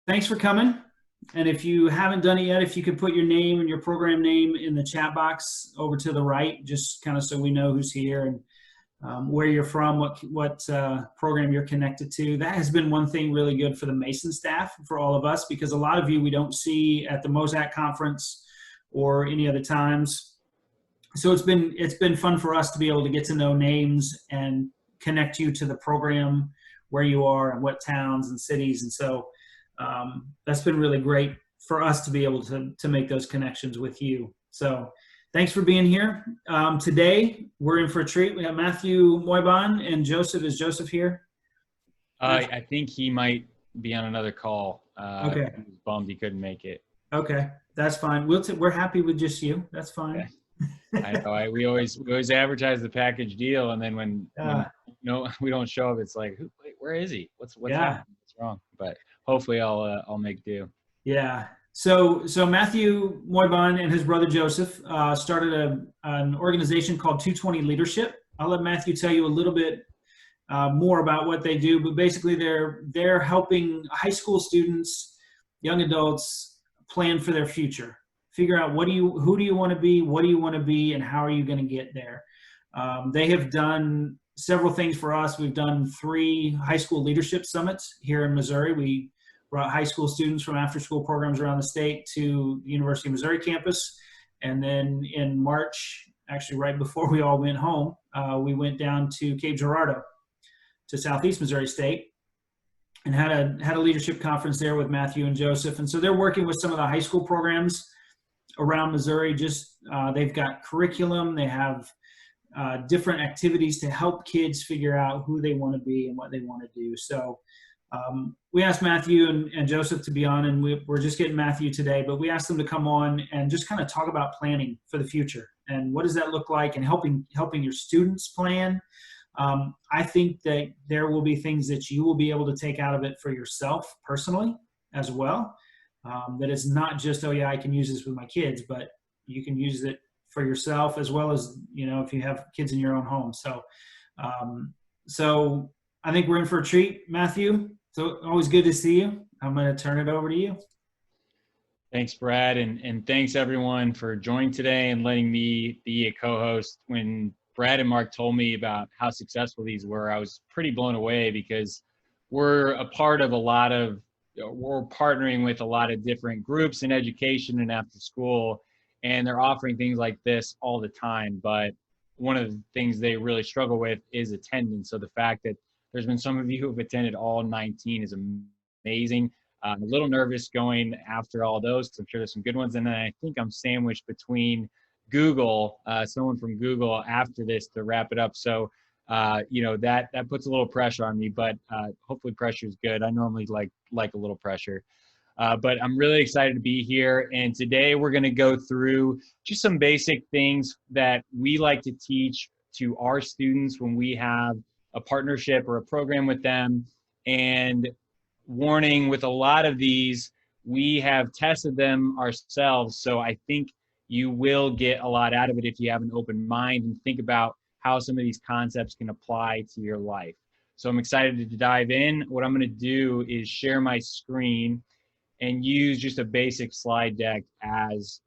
thanks for coming. And if you haven't done it yet, if you could put your name and your program name in the chat box over to the right, just kind of so we know who's here and where you're from, what program you're connected to. That has been one thing really good for the MASN staff, for all of us, because a lot of you we don't see at the MOSAC conference or any other times. So it's been fun for us to be able to get to know names and connect you to the program, where you are and what towns and cities. And so that's been really great for us to be able to make those connections with you. So thanks for being here. Today, we're in for a treat. We have Matthew Moheban and Joseph. Is Joseph here? I think he might be on another call. Okay. He was bummed he couldn't make it. Okay, that's fine. We're happy with just you. That's fine. Okay. I know. We always advertise the package deal, and then when no, we don't show up, it's like, wait, where is he? What's happening? What's wrong? But hopefully, I'll make do. Yeah. So Matthew Moheban and his brother Joseph started an organization called 220 Leadership. I'll let Matthew tell you a little bit more about what they do, but basically they're helping high school students, young adults plan for their future. Figure out who do you want to be, what do you want to be, and how are you going to get there. They have done several things for us. We've done 3 high school leadership summits here in Missouri. We brought high school students from after-school programs around the state to the University of Missouri campus. And then in March, actually right before we all went home, we went down to Cape Girardeau to Southeast Missouri State and had a leadership conference there with Matthew and Joseph. And so they're working with some of the high school programs around Missouri. Just they've got curriculum, they have different activities to help kids figure out who they want to be and what they want to do. So we asked Matthew and Joseph to be on, and we're just getting Matthew today, but we asked them to come on and just kind of talk about planning for the future and what does that look like, and helping your students plan. I think that there will be things that you will be able to take out of it for yourself personally as well. That it's not just, oh yeah, I can use this with my kids, but you can use it for yourself as well as, if you have kids in your own home. So, so I think we're in for a treat, Matthew. So always good to see you. I'm going to turn it over to you. Thanks, Brad, and thanks everyone for joining today and letting me be a co-host. When Brad and Mark told me about how successful these were, I was pretty blown away, because we're a part of we're partnering with a lot of different groups in education and after school, and they're offering things like this all the time. But one of the things they really struggle with is attendance. So the fact that there's been some of you who have attended all 19 is amazing. I'm a little nervous going after all those, because I'm sure there's some good ones. And then I think I'm sandwiched between Google, someone from Google after this to wrap it up. So, that puts a little pressure on me, but hopefully pressure is good. I normally like a little pressure. But I'm really excited to be here. And today we're going to go through just some basic things that we like to teach to our students when we have a partnership or a program with them. And warning, with a lot of these, we have tested them ourselves. So I think you will get a lot out of it if you have an open mind and think about how some of these concepts can apply to your life. So I'm excited to dive in. What I'm going to do is share my screen and use just a basic slide deck as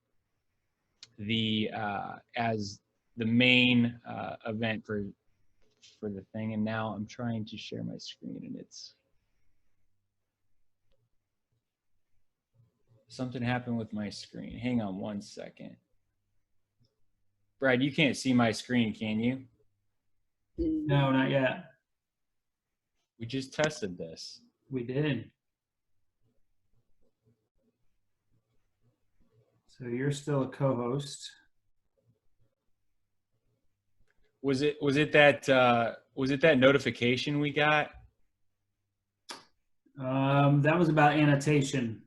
the main event for the thing. And now I'm trying to share my screen, and something happened with my screen. Hang on one second. Brad, you can't see my screen, can you? No, not yet. We just tested this. We did. So you're still a co-host. Was it that notification we got? That was about annotation.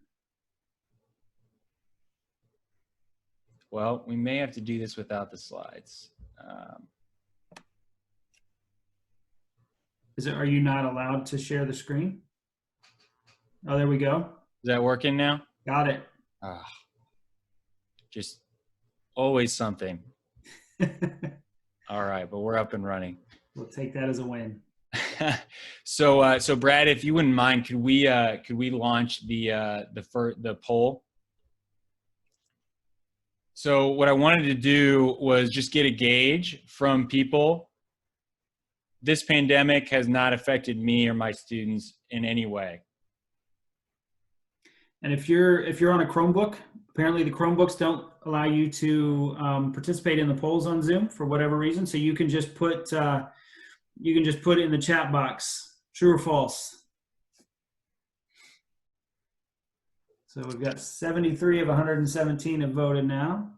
Well, we may have to do this without the slides. Are you not allowed to share the screen? Oh, there we go. Is that working now? Got it. Just always something. All right, but we're up and running. We'll take that as a win. So Brad, if you wouldn't mind, could we launch the poll? So what I wanted to do was just get a gauge from people. This pandemic has not affected me or my students in any way. And if you're on a Chromebook, apparently the Chromebooks don't allow you to participate in the polls on Zoom for whatever reason. So you can just put in the chat box, true or false. So we've got 73 of 117 have voted now.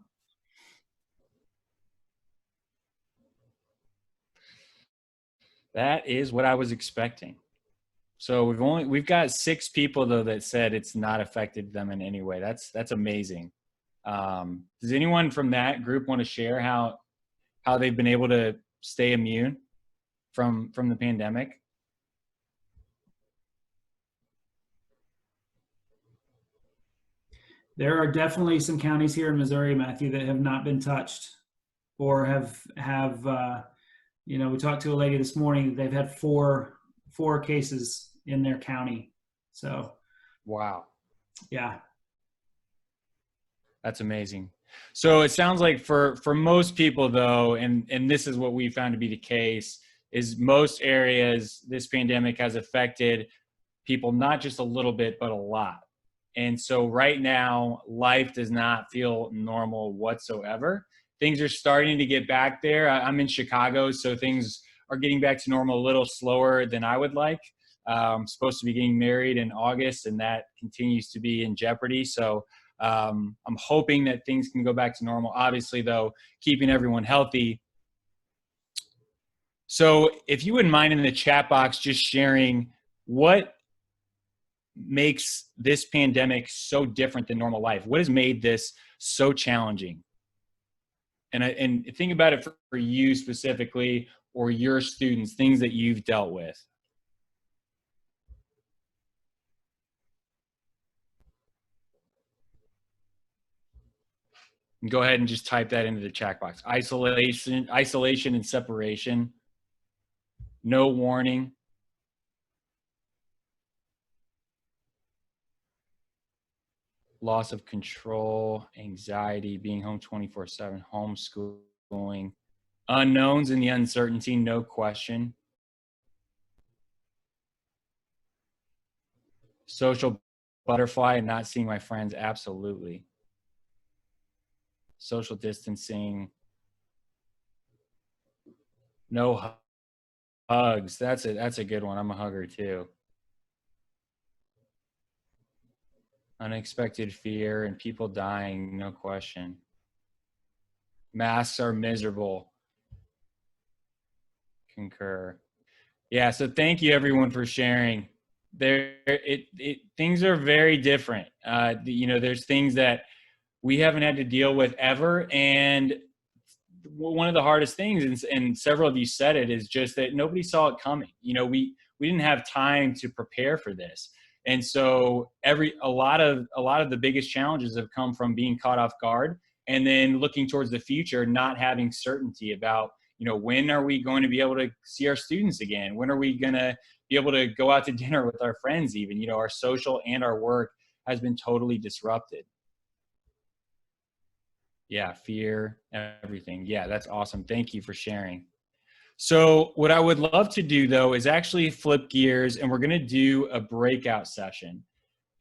That is what I was expecting. So we've got 6 people though that said it's not affected them in any way. That's amazing. Does anyone from that group want to share how they've been able to stay immune from the pandemic? There are definitely some counties here in Missouri, Matthew, that have not been touched, or have we talked to a lady this morning. They've had four cases in their county. So, wow, yeah, that's amazing. So it sounds like for most people though, and this is what we found to be the case, is most areas this pandemic has affected people not just a little bit, but a lot. And so right now, life does not feel normal whatsoever. Things are starting to get back there. I'm in Chicago, so things are getting back to normal a little slower than I would like. I'm supposed to be getting married in August, and that continues to be in jeopardy. So I'm hoping that things can go back to normal. Obviously, though, keeping everyone healthy. So if you wouldn't mind in the chat box just sharing what makes this pandemic so different than normal life. What has made this so challenging? And think about it for you specifically, or your students, things that you've dealt with. And go ahead and just type that into the chat box. Isolation and separation. No warning. Loss of control, anxiety, being home 24/7, homeschooling, unknowns and the uncertainty, no question. Social butterfly and not seeing my friends, absolutely. Social distancing, no hugs. That's a good one. I'm a hugger too. Unexpected fear and people dying, no question. Masks are miserable. Concur. Yeah, so thank you everyone for sharing. Things are very different. There's things that we haven't had to deal with ever, and one of the hardest things, and several of you said it, is just that nobody saw it coming. We didn't have time to prepare for this. And so a lot of the biggest challenges have come from being caught off guard, and then looking towards the future, not having certainty about, when are we going to be able to see our students again? When are we going to be able to go out to dinner with our friends even? Our social and our work has been totally disrupted. Yeah, fear, everything. Yeah, that's awesome. Thank you for sharing. So what I would love to do though is actually flip gears, and we're going to do a breakout session.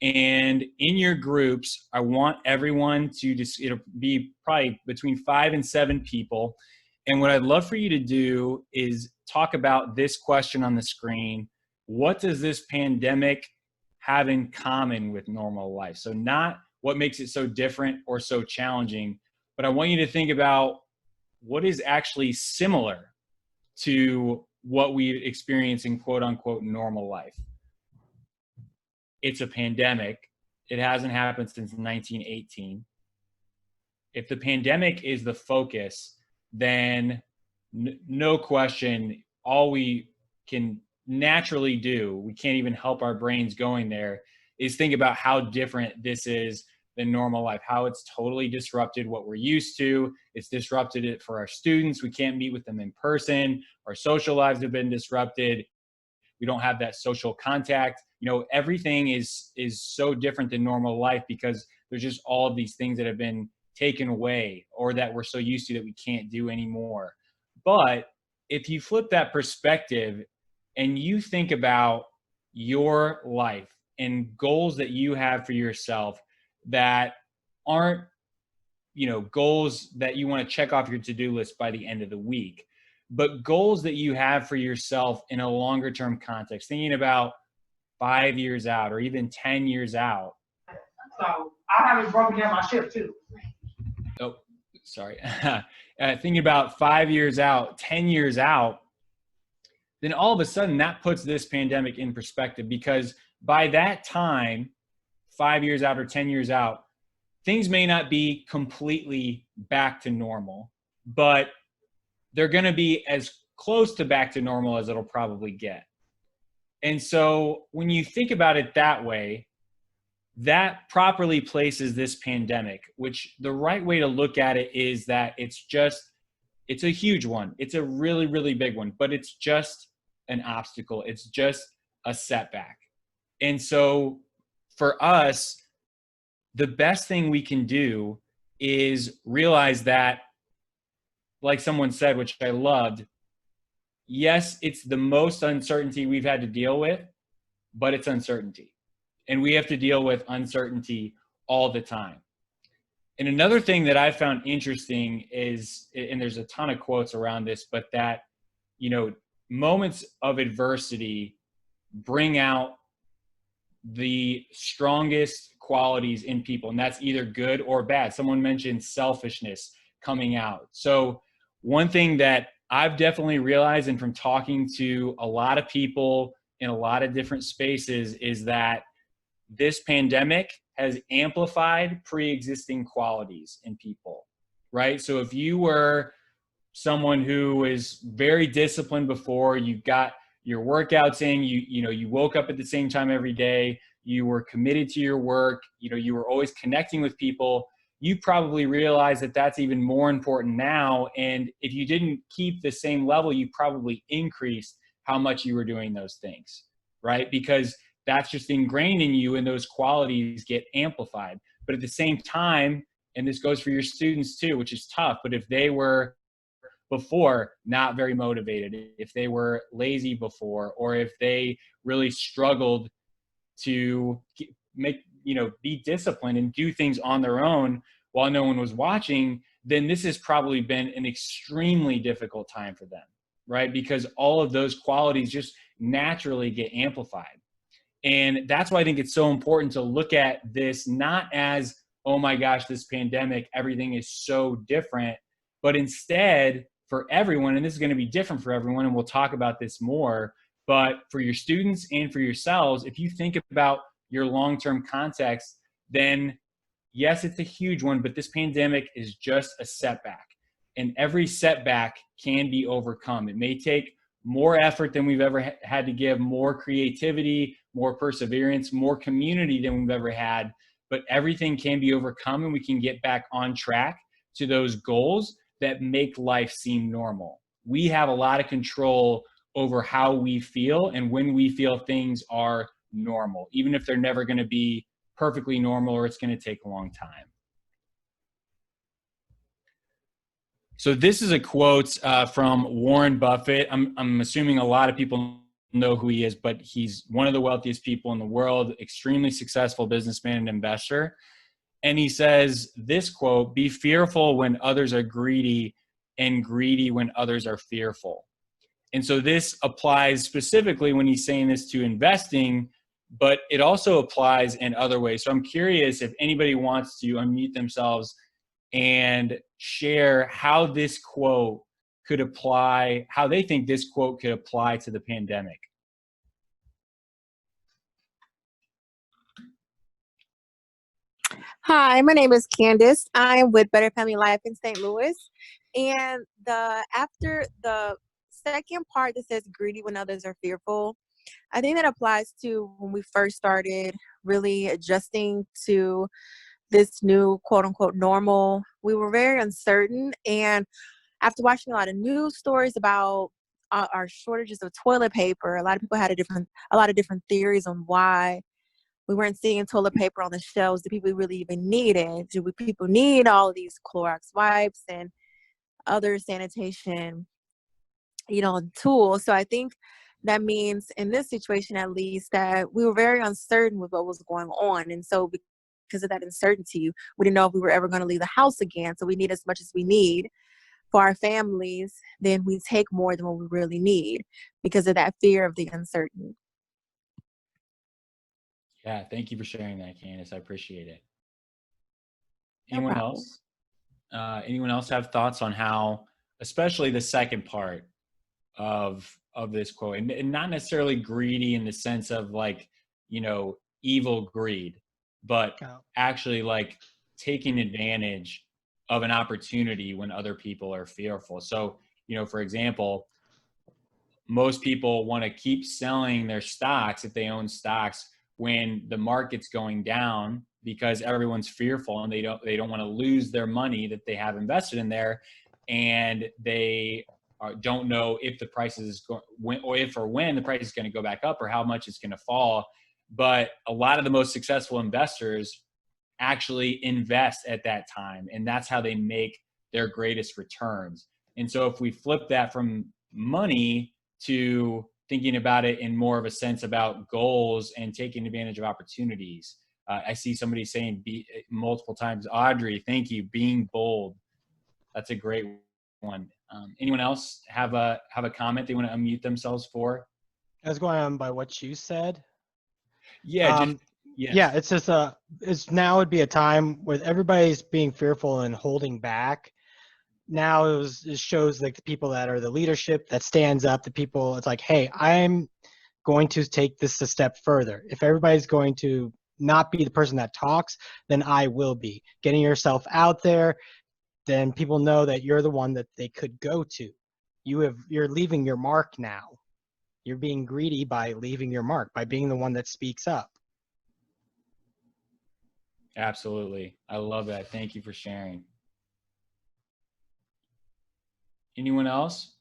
And in your groups, I want everyone to it'll be probably between 5 and 7 people. And what I'd love for you to do is talk about this question on the screen. What does this pandemic have in common with normal life? So not what makes it so different or so challenging, but I want you to think about what is actually similar to what we experience in quote unquote normal life. It's a pandemic. It hasn't happened since 1918. If the pandemic is the focus, then no question, all we can naturally do, we can't even help our brains going there, is think about how different this is than normal life, how it's totally disrupted what we're used to. It's disrupted it for our students. We can't meet with them in person. Our social lives have been disrupted. We don't have that social contact. Everything is so different than normal life because there's just all of these things that have been taken away or that we're so used to that we can't do anymore. But if you flip that perspective and you think about your life and goals that you have for yourself that aren't, goals that you want to check off your to-do list by the end of the week, but goals that you have for yourself in a longer term context, thinking about 5 years out or even 10 years out. So I have it broken down my shift too. Oh, sorry. Thinking about 5 years out, 10 years out, then all of a sudden that puts this pandemic in perspective, because by that time, 5 years out or 10 years out, things may not be completely back to normal, but they're going to be as close to back to normal as it'll probably get. And so when you think about it that way, that properly places this pandemic, which the right way to look at it is that it's a huge one. It's a really, really big one, but it's just an obstacle. It's just a setback. And so for us, the best thing we can do is realize that, like someone said, which I loved, yes, it's the most uncertainty we've had to deal with, but it's uncertainty. And we have to deal with uncertainty all the time. And another thing that I found interesting is, and there's a ton of quotes around this, but that, moments of adversity bring out the strongest qualities in people, and that's either good or bad. Someone mentioned selfishness coming out. So one thing that I've definitely realized, and from talking to a lot of people in a lot of different spaces, is that this pandemic has amplified pre-existing qualities in people, right? So if you were someone who was very disciplined before, you got your workouts in, you woke up at the same time every day, you were committed to your work, you were always connecting with people, you probably realize that that's even more important now. And if you didn't keep the same level, you probably increased how much you were doing those things, right? Because that's just ingrained in you and those qualities get amplified. But at the same time, and this goes for your students too, which is tough, but if they were before not very motivated, if they were lazy before, or if they really struggled to be disciplined and do things on their own while no one was watching, then this has probably been an extremely difficult time for them, right? Because all of those qualities just naturally get amplified. And that's why I think it's so important to look at this not as, oh my gosh, this pandemic, everything is so different, but instead for everyone, and this is going to be different for everyone, and we'll talk about this more, but for your students and for yourselves, if you think about your long-term context, then yes, it's a huge one, but this pandemic is just a setback. And every setback can be overcome. It may take more effort than we've ever had to give, more creativity, more perseverance, more community than we've ever had, but everything can be overcome and we can get back on track to those goals that make life seem normal. We have a lot of control over how we feel and when we feel things are normal, even if they're never going to be perfectly normal or it's going to take a long time. So this is a quote from Warren Buffett. I'm assuming a lot of people know who he is, but he's one of the wealthiest people in the world, extremely successful businessman and investor. And he says this quote, "Be fearful when others are greedy and greedy when others are fearful." And so this applies specifically when he's saying this to investing, but it also applies in other ways. So I'm curious if anybody wants to unmute themselves and share how this quote could apply, how they think this quote could apply to the pandemic. Hi, my name is Candace. I'm with Better Family Life in St. Louis. And after the second part that says greedy when others are fearful, I think that applies to when we first started really adjusting to this new quote unquote normal. We were very uncertain, and after watching a lot of news stories about our shortages of toilet paper. A lot of people had a lot of different theories on why we weren't seeing toilet paper on the shelves. Do people really even need it? People need all of these Clorox wipes and other sanitation, tools? So I think that means in this situation, at least, that we were very uncertain with what was going on. And so because of that uncertainty, we didn't know if we were ever going to leave the house again. So we need as much as we need for our families, then we take more than what we really need because of that fear of the uncertain. Yeah, thank you for sharing that, Candace. I appreciate it. No Anyone problem. else? Anyone else have thoughts on how, especially the second part of this quote, and not necessarily greedy in the sense of like, evil greed, but actually like taking advantage of an opportunity when other people are fearful. So, for example, most people want to keep selling their stocks if they own stocks when the market's going down because everyone's fearful and they don't want to lose their money that they have invested in there, and they don't know if the price is when the price is going to go back up or how much it's going to fall. But a lot of the most successful investors actually invest at that time, and that's how they make their greatest returns. And so if we flip that from money to thinking about it in more of a sense about goals and taking advantage of opportunities. I see somebody saying multiple times, Audrey, thank you, being bold. That's a great one. Anyone else have a comment they want to unmute themselves for? I was going on by what you said. Yeah, yes. Yeah, it's just now would be a time where everybody's being fearful and holding back. Now it shows like the people that are the leadership that stands up, the people, it's like, hey, I'm going to take this a step further. If everybody's going to not be the person that talks, then I will be. Getting yourself out there, then people know that you're the one that they could go to. You're leaving your mark now. You're being greedy by leaving your mark, by being the one that speaks up. Absolutely. I love that. Thank you for sharing. Anyone else?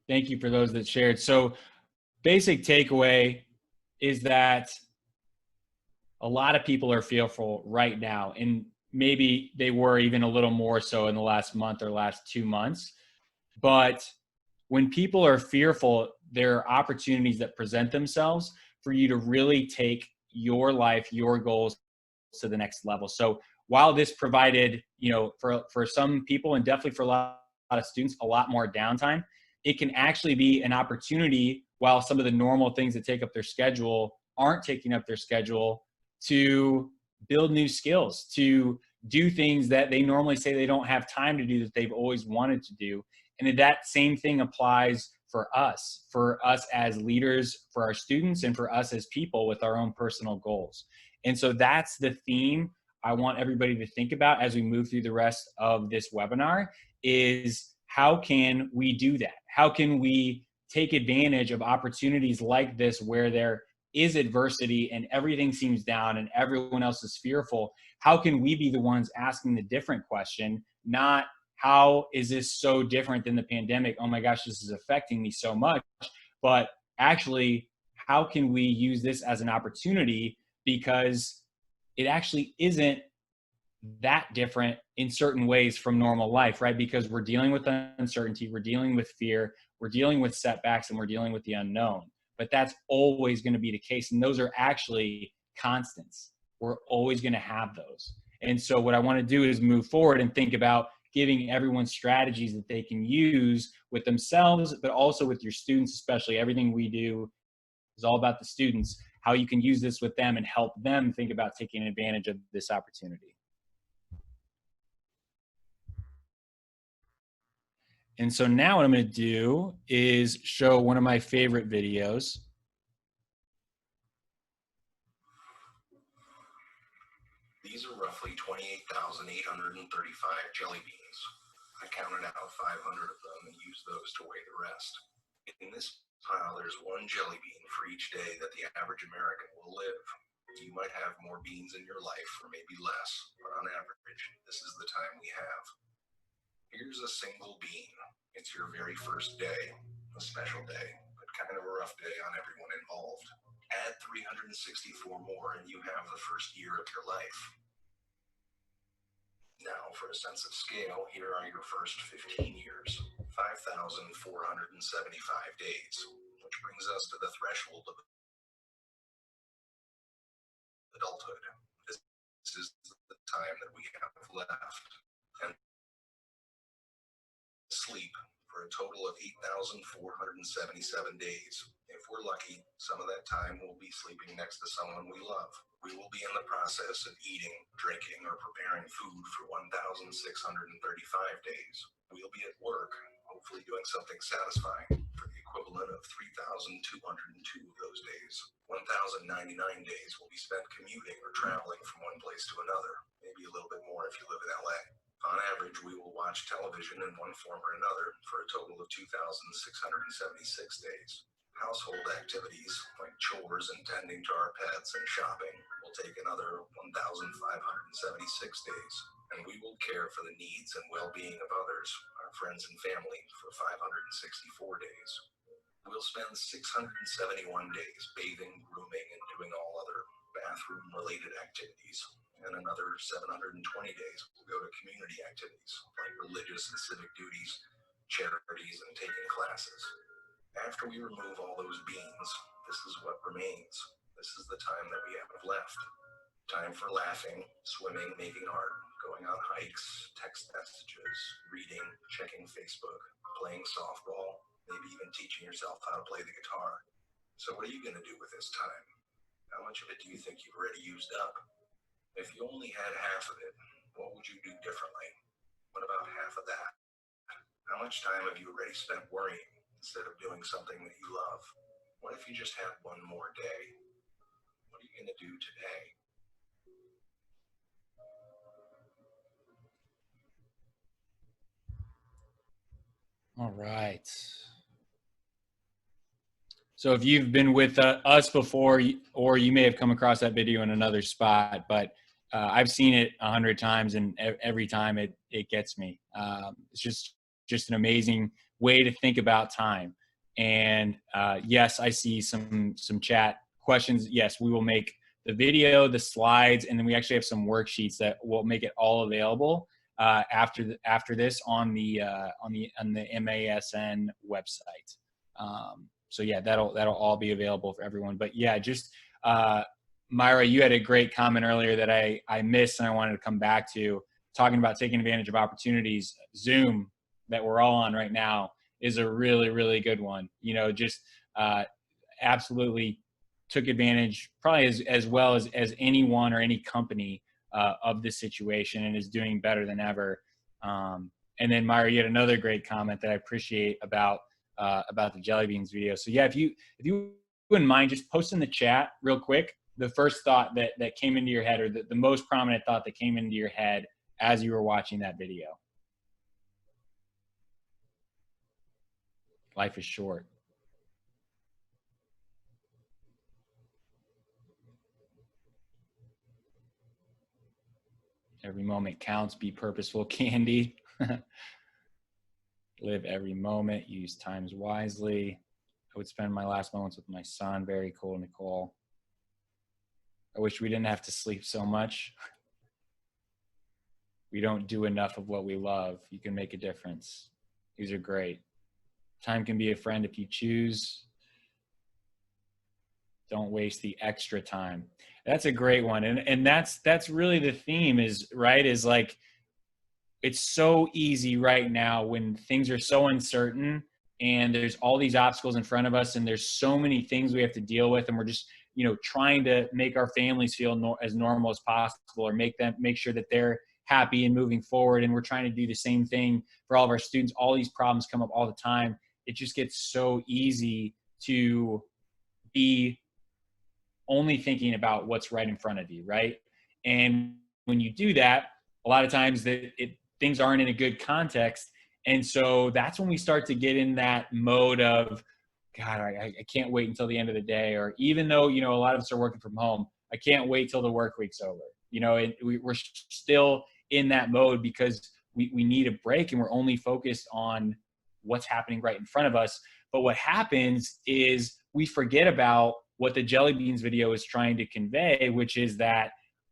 Thank you for those that shared. So basic takeaway is that a lot of people are fearful right now, and maybe they were even a little more so in the last month or last 2 months. But when people are fearful, there are opportunities that present themselves for you to really take your life, your goals to the next level. So while this provided, for some people and definitely for a lot of students, a lot more downtime, it can actually be an opportunity while some of the normal things that take up their schedule aren't taking up their schedule to build new skills, to do things that they normally say they don't have time to do that they've always wanted to do. And that same thing applies for us as leaders, for our students, and for us as people with our own personal goals. And so that's the theme I want everybody to think about as we move through the rest of this webinar is how can we do that? How can we take advantage of opportunities like this where there is adversity and everything seems down and everyone else is fearful? How can we be the ones asking the different question, not how is this so different than the pandemic? Oh my gosh, this is affecting me so much. But actually, how can we use this as an opportunity? Because it actually isn't that different in certain ways from normal life, right? Because we're dealing with uncertainty, we're dealing with fear, we're dealing with setbacks, and we're dealing with the unknown. But that's always going to be the case. And those are actually constants. We're always going to have those. And so what I want to do is move forward and think about giving everyone strategies that they can use with themselves, but also with your students, especially. Everything we do is all about the students, how you can use this with them and help them think about taking advantage of this opportunity. And so now what I'm going to do is show one of my favorite videos. These are roughly 28,835 jelly beans. I counted out 500 of them and used those to weigh the rest. In this pile, there's one jelly bean for each day that the average American will live. You might have more beans in your life, or maybe less, but on average, this is the time we have. Here's a single bean. It's your very first day, a special day, but kind of a rough day on everyone involved. Add 364 more and you have the first year of your life. Now, for a sense of scale, here are your first 15 years, 5,475 days, which brings us to the threshold of adulthood. This is the time that we have left. And sleep for a total of 8,477 days. If we're lucky, some of that time we'll be sleeping next to someone we love. We will be in the process of eating, drinking, or preparing food for 1,635 days. We'll be at work, hopefully doing something satisfying, for the equivalent of 3,202 of those days. 1,099 days will be spent commuting or traveling from one place to another, maybe a little bit more if you live in LA. On average, we will watch television in one form or another for a total of 2,676 days. Household activities like chores and tending to our pets and shopping will take another 1,576 days. And we will care for the needs and well-being of others, our friends and family, for 564 days. We'll spend 671 days bathing, grooming, and doing all other bathroom-related activities. And another 720 days will go to community activities like religious and civic duties, charities, and taking classes. After we remove all those beans, this is what remains. This is the time that we have left. Time for laughing, swimming, making art, going on hikes, text messages, reading, checking Facebook, playing softball, maybe even teaching yourself how to play the guitar. So what are you going to do with this time? How much of it do you think you've already used up? If you only had half of it, what would you do differently? What about half of that? How much time have you already spent worrying instead of doing something that you love? What if you just had one more day? What are you going to do today? All right. So if you've been with us before, or you may have come across that video in another spot, but I've seen it 100 times, and every time it gets me. It's just an amazing way to think about time. And yes, I see some chat questions. Yes, we will make the video, the slides, and then we actually have some worksheets that will make it all available after this on the MASN website. So yeah, that'll all be available for everyone. But yeah, just Myra, you had a great comment earlier that I missed and I wanted to come back to, talking about taking advantage of opportunities. Zoom, that we're all on right now, is a really, really good one. You know, just absolutely took advantage, probably as well as anyone or any company of this situation, and is doing better than ever. And then Myra, you had another great comment that I appreciate about the Jellybeans video. So yeah, if you wouldn't mind just posting in the chat real quick the first thought that came into your head, or the most prominent thought that came into your head as you were watching that video. Life is short. Every moment counts. Be purposeful, Candy. Live every moment. Use times wisely. I would spend my last moments with my son. Very cool, Nicole. I wish we didn't have to sleep so much. We don't do enough of what we love. You can make a difference. These are great. Time can be a friend if you choose. Don't waste the extra time. That's a great one. And that's really the theme, is like, it's so easy right now when things are so uncertain and there's all these obstacles in front of us and there's so many things we have to deal with, and we're just, trying to make our families feel as normal as possible, or make sure that they're happy and moving forward. And we're trying to do the same thing for all of our students. All these problems come up all the time. It just gets so easy to be only thinking about what's right in front of you, right? And when you do that, a lot of times things aren't in a good context. And so that's when we start to get in that mode of, God, I can't wait until the end of the day. Or even though, a lot of us are working from home, I can't wait till the work week's over. We're still in that mode because we need a break and we're only focused on what's happening right in front of us. But what happens is we forget about what the Jellybeans video is trying to convey, which is that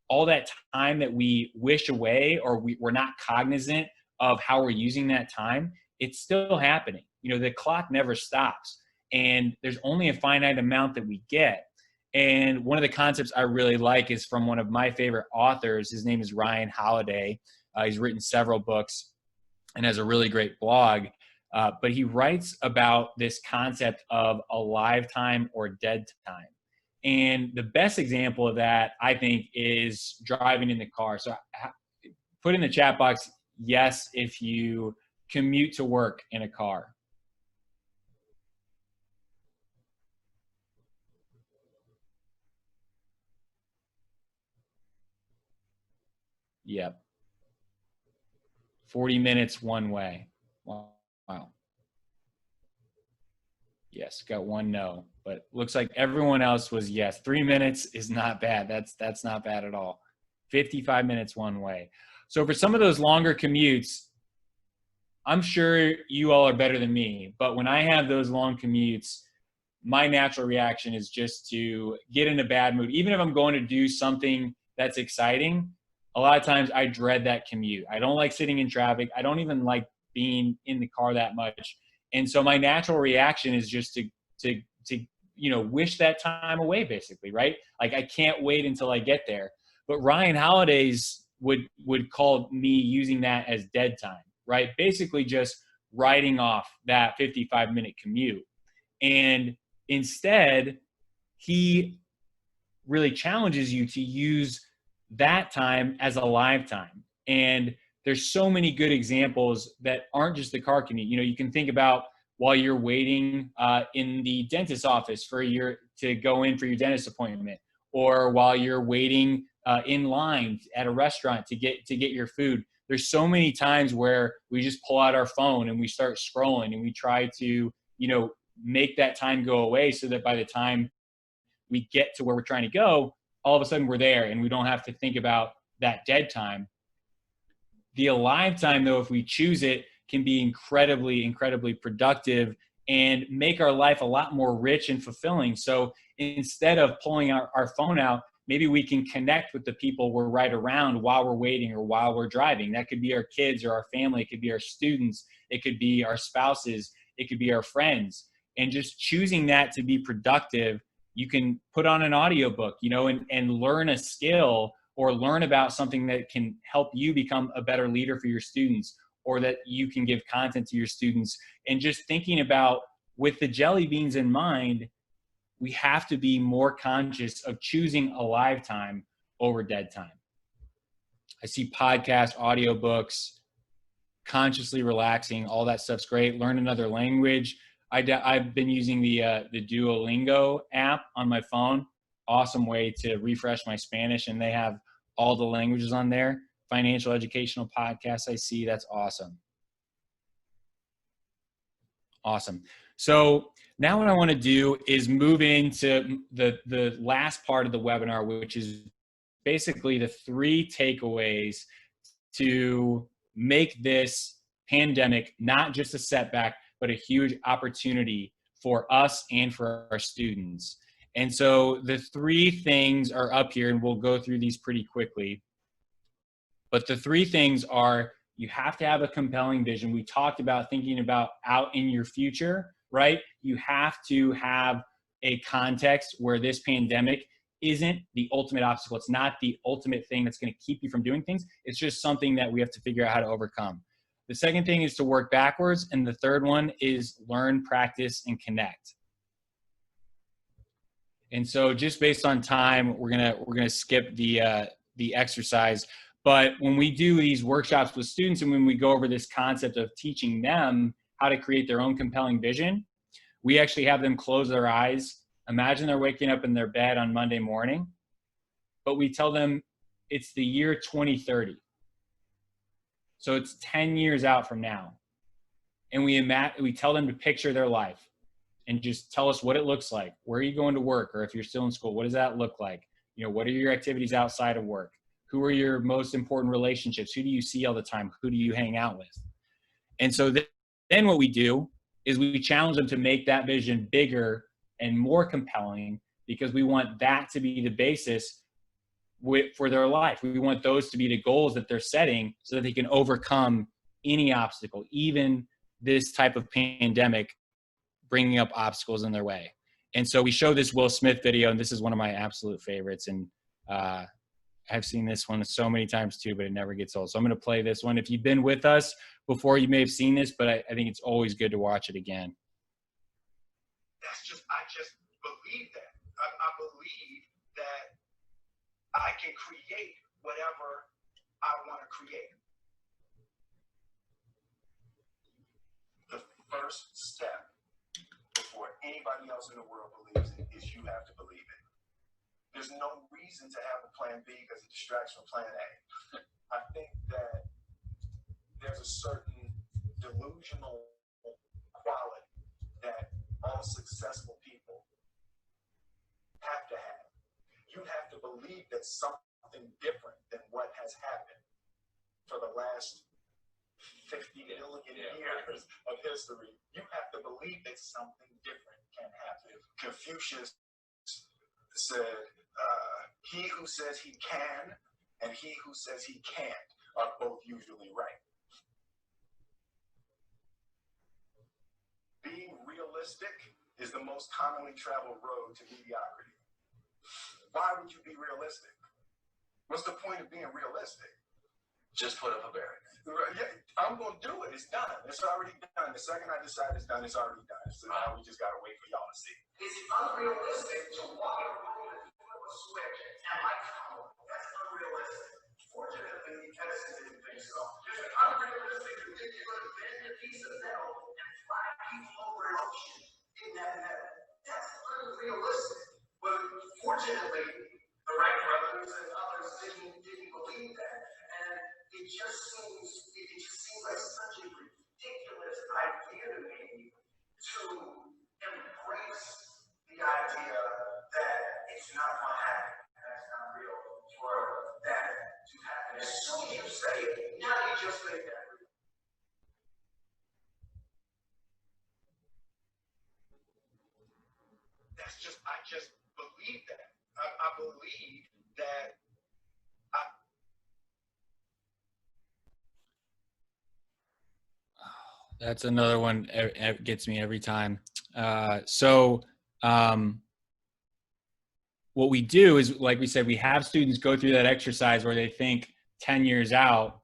all that time that we wish away, or we're not cognizant of how we're using that time, it's still happening. The clock never stops, and there's only a finite amount that we get. And one of the concepts I really like is from one of my favorite authors. His name is Ryan Holiday. He's written several books and has a really great blog. But he writes about this concept of alive time or dead time. And the best example of that, I think, is driving in the car. So put in the chat box, yes, if you commute to work in a car. Yep. 40 minutes one way. Wow. Yes, got one no, but looks like everyone else was yes. 3 minutes is not bad. That's not bad at all. 55 minutes one way. So for some of those longer commutes, I'm sure you all are better than me, but when I have those long commutes, my natural reaction is just to get in a bad mood. Even if I'm going to do something that's exciting, a lot of times I dread that commute. I don't like sitting in traffic. I don't even like being in the car that much. And so my natural reaction is just to wish that time away, basically, right? Like, I can't wait until I get there. But Ryan Holiday's would call me using that as dead time, right? Basically just writing off that 55-minute commute. And instead, he really challenges you to use that time as a live time. And there's so many good examples that aren't just the car commute. You can think about while you're waiting in the dentist's office to go in for your dentist appointment, or while you're waiting in line at a restaurant to get your food. There's so many times where we just pull out our phone and we start scrolling and we try to, make that time go away so that by the time we get to where we're trying to go, all of a sudden we're there and we don't have to think about that dead time. The alive time, though, if we choose it, can be incredibly, incredibly productive and make our life a lot more rich and fulfilling. So instead of pulling our phone out, maybe we can connect with the people we're right around while we're waiting or while we're driving. That could be our kids or our family. It could be our students. It could be our spouses. It could be our friends. And just choosing that to be productive, you can put on an audiobook, and learn a skill or learn about something that can help you become a better leader for your students, or that you can give content to your students. And just thinking about, with the Jellybeans in mind, we have to be more conscious of choosing alive time over dead time. I see podcasts, audiobooks, consciously relaxing, all that stuff's great. Learn another language. I've been using the Duolingo app on my phone. Awesome way to refresh my Spanish, and they have all the languages on there. Financial educational podcasts I see, that's awesome. Awesome. So now what I want to do is move into the last part of the webinar, which is basically the 3 takeaways to make this pandemic not just a setback, but a huge opportunity for us and for our students. And so the 3 things are up here, and we'll go through these pretty quickly. But the 3 things are, you have to have a compelling vision. We talked about thinking about out in your future, right? You have to have a context where this pandemic isn't the ultimate obstacle. It's not the ultimate thing that's going to keep you from doing things. It's just something that we have to figure out how to overcome. The second thing is to work backwards. And the third one is learn, practice, and connect. And so just based on time, we're gonna skip the exercise. But when we do these workshops with students, and when we go over this concept of teaching them how to create their own compelling vision, we actually have them close their eyes. Imagine they're waking up in their bed on Monday morning, but we tell them it's the year 2030. So it's 10 years out from now. And we tell them to picture their life and just tell us what it looks like. Where are you going to work? Or if you're still in school, what does that look like? You know, what are your activities outside of work? Who are your most important relationships? Who do you see all the time? Who do you hang out with? And so then what we do is we challenge them to make that vision bigger and more compelling, because we want that to be the basis for their life. We want those to be the goals that they're setting so that they can overcome any obstacle, even this type of pandemic bringing up obstacles in their way. And so we show this Will Smith video, and this is one of my absolute favorites. And I've seen this one so many times too, but it never gets old. So I'm going to play this one. If you've been with us before, you may have seen this, but I think it's always good to watch it again. I just believe that. I believe that I can create whatever I want to create. The first step before anybody else in the world believes it is you have to believe it. There's no reason to have a plan B because it distracts from plan A. I think that there's a certain delusional quality that all successful people have to have. You have to believe that something different than what has happened for the last 50 million years of history. You have to believe that something different can happen. Confucius said, he who says he can and he who says he can't are both usually right. Being realistic is the most commonly traveled road to mediocrity. Why would you be realistic? What's the point of being realistic? Just put up a barrier. Yeah, I'm going to do it. It's done. It's already done. The second I decide it's done, it's already done. So now we just got to wait for y'all to see. It's unrealistic to walk in a room and flip a switch and lights come on. That's unrealistic. Fortunately, Edison didn't think so. It's unrealistic to think you're going to bend a piece of metal and fly people over an ocean in that metal. That's unrealistic. But fortunately, the Wright brothers and others didn't believe that. And it just seems like such a ridiculous idea to me to embrace the idea that it's not going to happen. That's not real. For that to happen, as soon as you say it, now you just made that real. I just believe that. I believe that. That's another one that gets me every time. What we do is, like we said, we have students go through that exercise where they think 10 years out,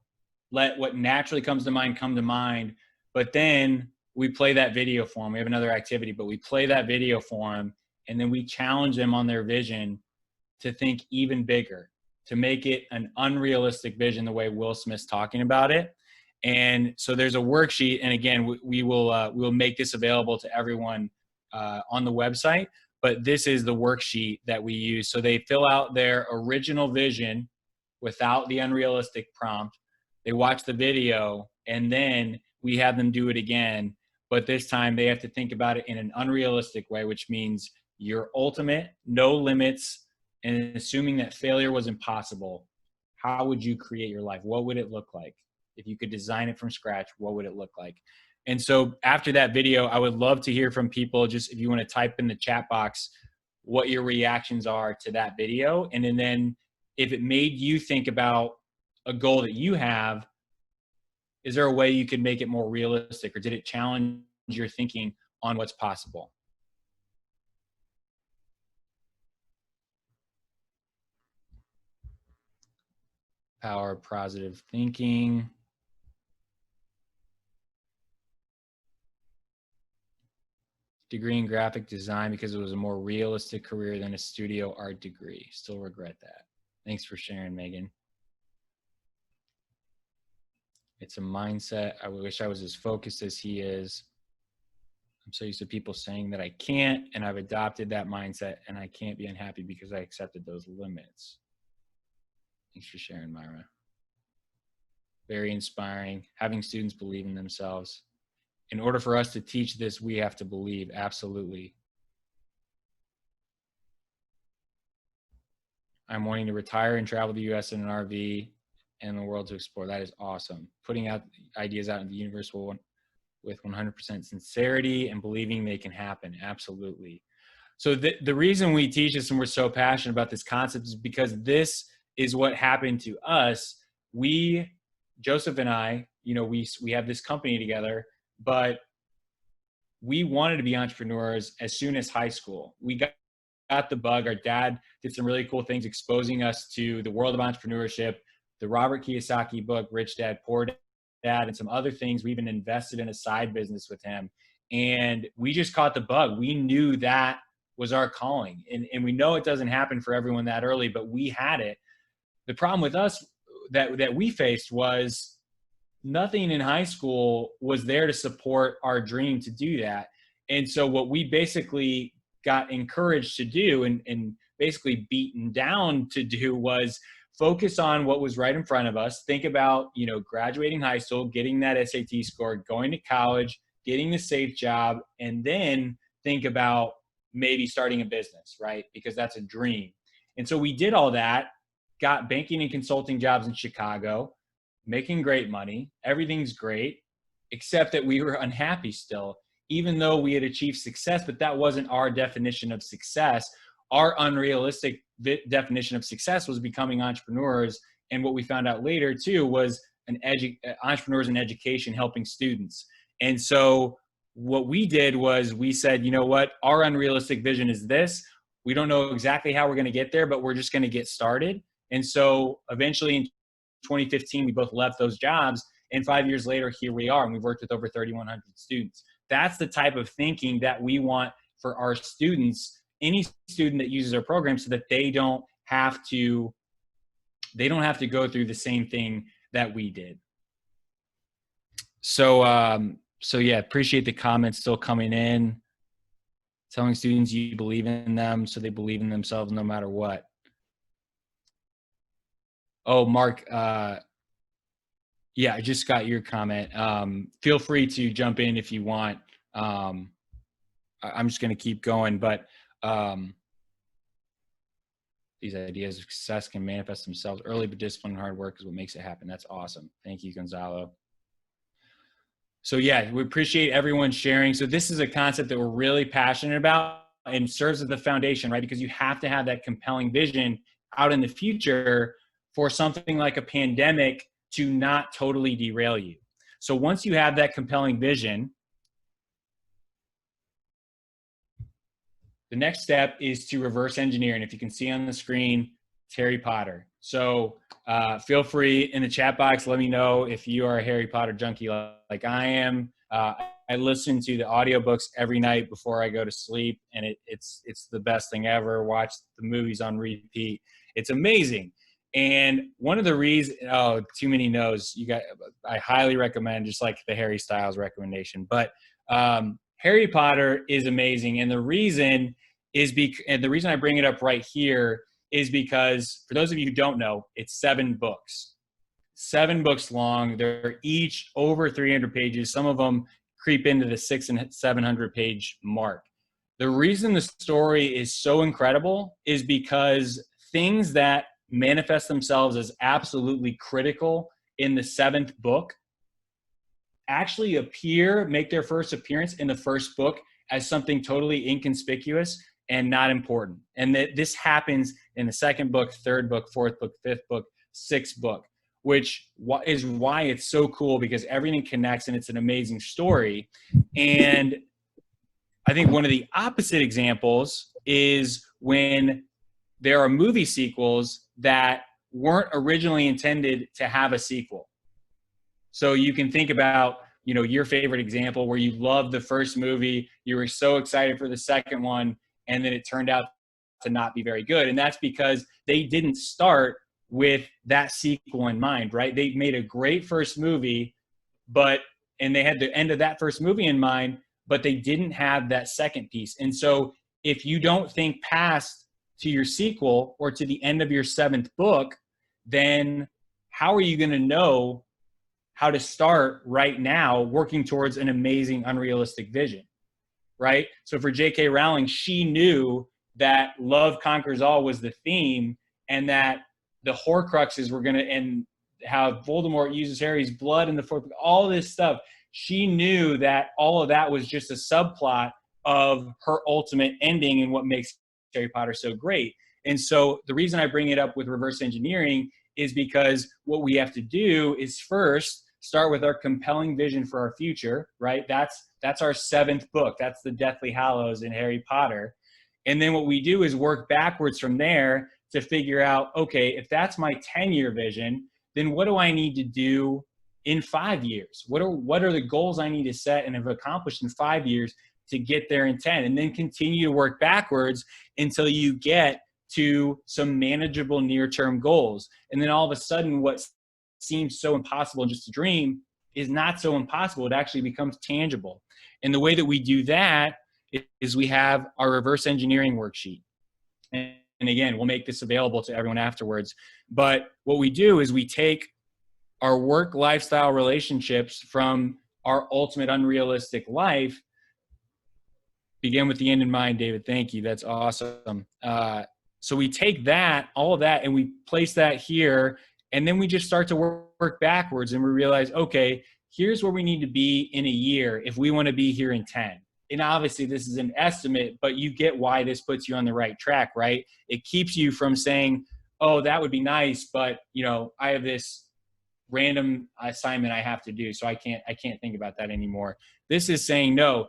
let what naturally comes to mind come to mind. But then we play that video for them. We have another activity, but we play that video for them, and then we challenge them on their vision to think even bigger, to make it an unrealistic vision the way Will Smith's talking about it. And so there's a worksheet, and again, we will make this available to everyone on the website. But this is the worksheet that we use. So they fill out their original vision without the unrealistic prompt. They watch the video, and then we have them do it again. But this time they have to think about it in an unrealistic way, which means your ultimate, no limits, and assuming that failure was impossible. How would you create your life? What would it look like? If you could design it from scratch, what would it look like? And so after that video, I would love to hear from people. Just if you want to type in the chat box what your reactions are to that video. And then if it made you think about a goal that you have, is there a way you could make it more realistic, or did it challenge your thinking on what's possible? Power of positive thinking. Degree in graphic design because it was a more realistic career than a studio art degree. Still regret that. Thanks for sharing, Megan. It's a mindset. I wish I was as focused as he is. I'm so used to people saying that I can't, and I've adopted that mindset, and I can't be unhappy because I accepted those limits. Thanks for sharing, Myra. Very inspiring. Having students believe in themselves. In order for us to teach this, we have to believe. Absolutely. I'm wanting to retire and travel the US in an RV and the world to explore. That is awesome. Putting out ideas out in the universe with 100% sincerity and believing they can happen. Absolutely. So the reason we teach this and we're so passionate about this concept is because this is what happened to us. Joseph and I, we have this company together, but we wanted to be entrepreneurs as soon as high school. We got the bug. Our dad did some really cool things exposing us to the world of entrepreneurship, the Robert Kiyosaki book, Rich Dad, Poor Dad, and some other things. We even invested in a side business with him. And we just caught the bug. We knew that was our calling. And we know it doesn't happen for everyone that early, but we had it. The problem with us that we faced was nothing in high school was there to support our dream to do that. And so what we basically got encouraged to do and basically beaten down to do was focus on what was right in front of us. Think about, graduating high school, getting that SAT score, going to college, getting the safe job, and then think about maybe starting a business, right? Because that's a dream. And so we did all that, got banking and consulting jobs in Chicago, making great money. Everything's great, except that we were unhappy still, even though we had achieved success, but that wasn't our definition of success. Our unrealistic definition of success was becoming entrepreneurs. And what we found out later too was entrepreneurs in education helping students. And so what we did was we said, you know what, our unrealistic vision is this. We don't know exactly how we're going to get there, but we're just going to get started. And so eventually in 2015, we both left those jobs. And 5 years later, here we are. And we've worked with over 3,100 students. That's the type of thinking that we want for our students, any student that uses our program, so that they don't have to go through the same thing that we did. So yeah, appreciate the comments still coming in. Telling students you believe in them so they believe in themselves no matter what. Oh, Mark, yeah, I just got your comment. Feel free to jump in if you want. I'm just going to keep going, but these ideas of success can manifest themselves early, but discipline and hard work is what makes it happen. That's awesome. Thank you, Gonzalo. So yeah, we appreciate everyone sharing. So this is a concept that we're really passionate about and serves as the foundation, right? Because you have to have that compelling vision out in the future for something like a pandemic to not totally derail you. So once you have that compelling vision, the next step is to reverse engineer. And if you can see on the screen, it's Harry Potter. So feel free in the chat box, let me know if you are a Harry Potter junkie like I am. I listen to the audiobooks every night before I go to sleep, and it's the best thing ever. Watch the movies on repeat. It's amazing. And one of the reasons, too many no's, I highly recommend, just like the Harry Styles recommendation. But Harry Potter is amazing, and the reason I bring it up right here is because, for those of you who don't know, it's 7 books. 7 books long. They're each over 300 pages. Some of them creep into the 600 and 700 page mark. The reason the story is so incredible is because things that manifest themselves as absolutely critical in the 7th book actually make their first appearance in the first book as something totally inconspicuous and not important. And that this happens in the 2nd book, 3rd book, 4th book, 5th book, 6th book, which is why it's so cool, because everything connects and it's an amazing story. And I think one of the opposite examples is when there are movie sequels that weren't originally intended to have a sequel. So you can think about, your favorite example where you loved the first movie, you were so excited for the second one, and then it turned out to not be very good. And that's because they didn't start with that sequel in mind, right? They made a great first movie, and they had the end of that first movie in mind, but they didn't have that second piece. And so if you don't think past to your sequel or to the end of your 7th book, then how are you going to know how to start right now working towards an amazing, unrealistic vision, right? So for J.K. Rowling, she knew that love conquers all was the theme, and that the Horcruxes were going to, and how Voldemort uses Harry's blood in the fourth book, all this stuff. She knew that all of that was just a subplot of her ultimate ending and what makes Harry Potter so great. And so the reason I bring it up with reverse engineering is because what we have to do is first start with our compelling vision for our future, right? That's our 7th book. That's the Deathly Hallows in Harry Potter. And then what we do is work backwards from there to figure out, okay, if that's my 10-year vision, then what do I need to do in 5 years? What are the goals I need to set and have accomplished in 5 years to get there in 10? And then continue to work backwards until you get to some manageable near-term goals. And then all of a sudden, what seems so impossible and just a dream is not so impossible. It actually becomes tangible. And the way that we do that is we have our reverse engineering worksheet. And again, we'll make this available to everyone afterwards. But what we do is we take our work lifestyle relationships from our ultimate unrealistic life. Begin with the end in mind, David. Thank you. That's awesome. So we take that, all of that, and we place that here. And then we just start to work backwards, and we realize, okay, here's where we need to be in a year if we want to be here in 10. And obviously this is an estimate, but you get why this puts you on the right track, right? It keeps you from saying, oh, that would be nice, but I have this random assignment I have to do, so I can't think about that anymore. This is saying, no,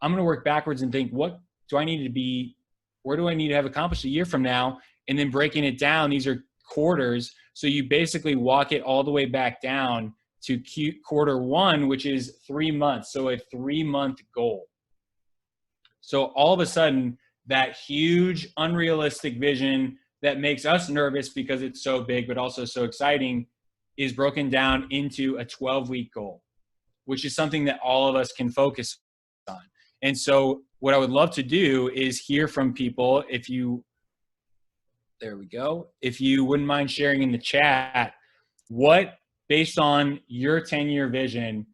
I'm going to work backwards and think, what do I need to be, where do I need to have accomplished a year from now? And then breaking it down, these are quarters. So you basically walk it all the way back down to quarter 1, which is 3 months. So a 3-month goal. So all of a sudden, that huge unrealistic vision that makes us nervous because it's so big, but also so exciting, is broken down into a 12-week goal, which is something that all of us can focus on. And so what I would love to do is hear from people. There we go. If you wouldn't mind sharing in the chat, what, based on your 10-year vision,